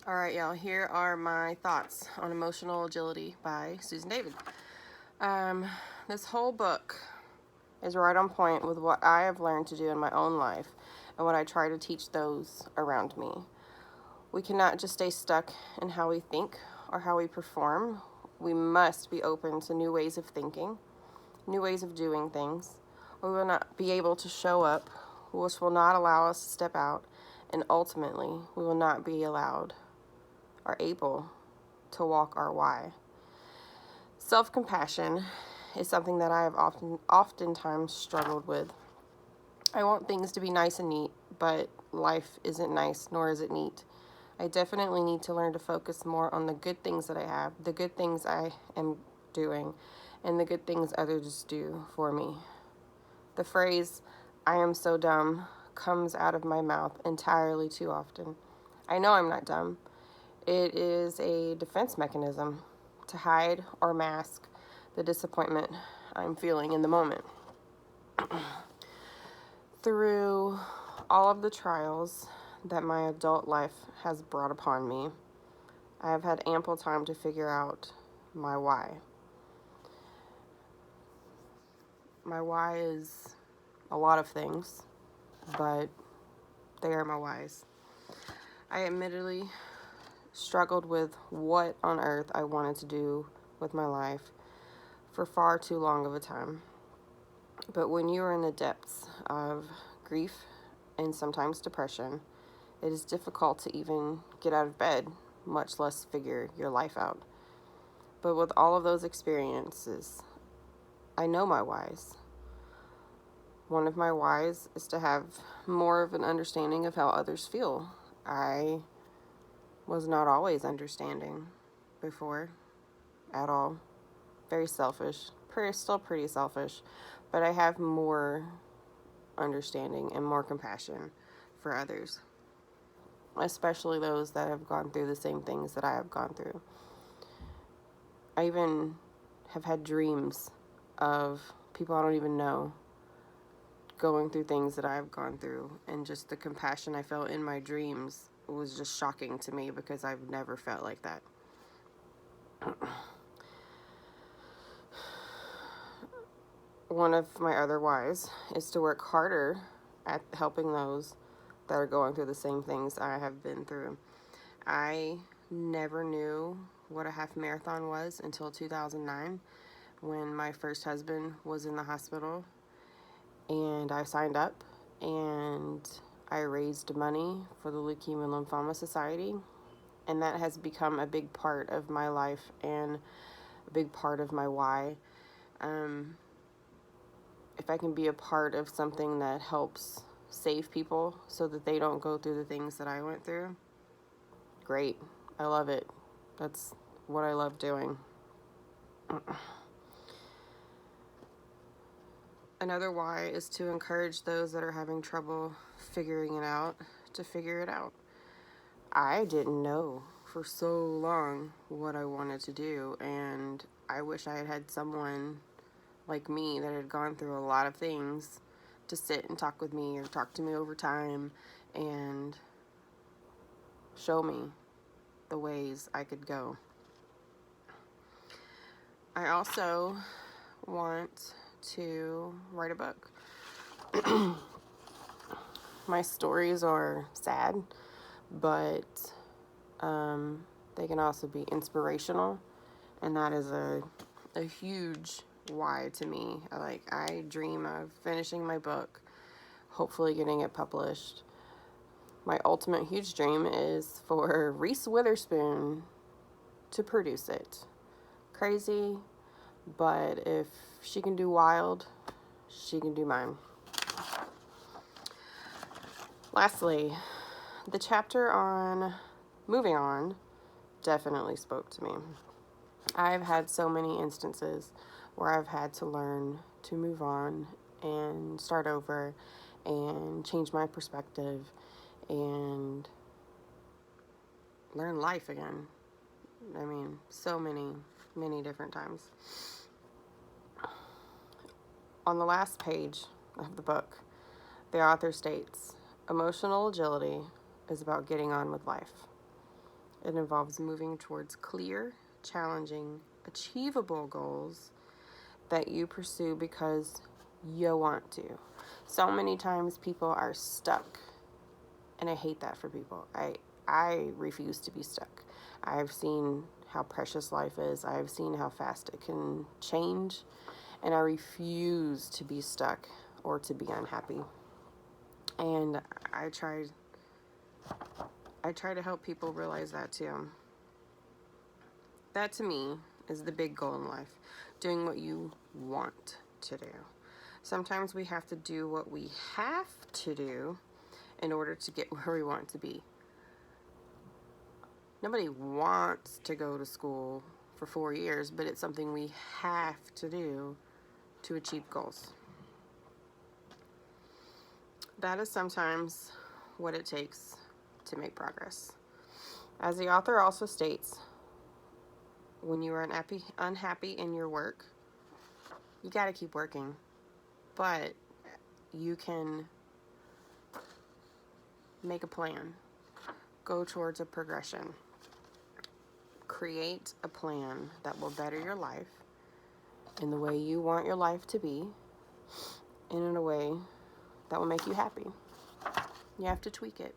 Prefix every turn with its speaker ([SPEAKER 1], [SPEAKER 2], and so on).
[SPEAKER 1] All right, y'all, here are my thoughts on Emotional Agility by Susan David. This whole book is right on point with what I have learned to do in my own life and what I try to teach those around me. We cannot just stay stuck in how we think or how we perform. We must be open to new ways of thinking, new ways of doing things, or we will not be able to show up, which will not allow us to step out, and ultimately, we will not be allowed or able to walk our why. Self-compassion is something that I have oftentimes struggled with. I want things to be nice and neat, but life isn't nice, nor is it neat. I definitely need to learn to focus more on the good things that I have, the good things I am doing, and the good things others do for me. The phrase, "I am so dumb," comes out of my mouth entirely too often. I know I'm not dumb. It is a defense mechanism to hide or mask the disappointment I'm feeling in the moment. Through all of the trials that my adult life has brought upon me, I have had ample time to figure out my why. My why is a lot of things, but they are my whys. I admittedly struggled with what on earth I wanted to do with my life for far too long of a time. But when you are in the depths of grief and sometimes depression, it is difficult to even get out of bed, much less figure your life out. But with all of those experiences, I know my whys. One of my whys is to have more of an understanding of how others feel. I was not always understanding before at all. Very selfish, still pretty selfish, but I have more understanding and more compassion for others, especially those that have gone through the same things that I have gone through. I even have had dreams of people I don't even know going through things that I've gone through, and just the compassion I felt in my dreams was just shocking to me because I've never felt like that. One of my other whys is to work harder at helping those that are going through the same things I have been through. I never knew what a half marathon was until 2009 when my first husband was in the hospital, and I signed up and I raised money for the Leukemia and Lymphoma Society, and that has become a big part of my life and a big part of my why. If I can be a part of something that helps save people so that they don't go through the things that I went through, great. I love it. That's what I love doing. Another why is to encourage those that are having trouble figuring it out to figure it out. I didn't know for so long what I wanted to do, and I wish I had had someone like me that had gone through a lot of things to sit and talk with me or talk to me over time and show me the ways I could go. I also want to write a book. My stories are sad, but they can also be inspirational, and that is a huge why to me. I dream of finishing my book, hopefully getting it published. My ultimate huge dream is for Reese Witherspoon to produce it. Crazy, but if she can do Wild, she can do mine. Lastly, the chapter on moving on definitely spoke to me. I've had so many instances where I've had to learn to move on and start over and change my perspective and learn life again. I mean, so many different times. On the last page of the book, the author states, "Emotional agility is about getting on with life. It involves moving towards clear, challenging, achievable goals that you pursue because you want to. So many times people are stuck, and I hate that for people. I refuse to be stuck. I've seen how precious life is. I've seen how fast it can change, and I refuse to be stuck or to be unhappy. And I try to help people realize that too. That to me is the big goal in life, doing what you want to do. Sometimes we have to do what we have to do in order to get where we want to be. Nobody wants to go to school for 4 years, but it's something we have to do to achieve goals. That is sometimes what it takes to make progress. As the author also states, when you are unhappy in your work, you got to keep working. But you can make a plan, go towards a progression, create a plan that will better your life in the way you want your life to be, and in a way that will make you happy. You have to tweak it.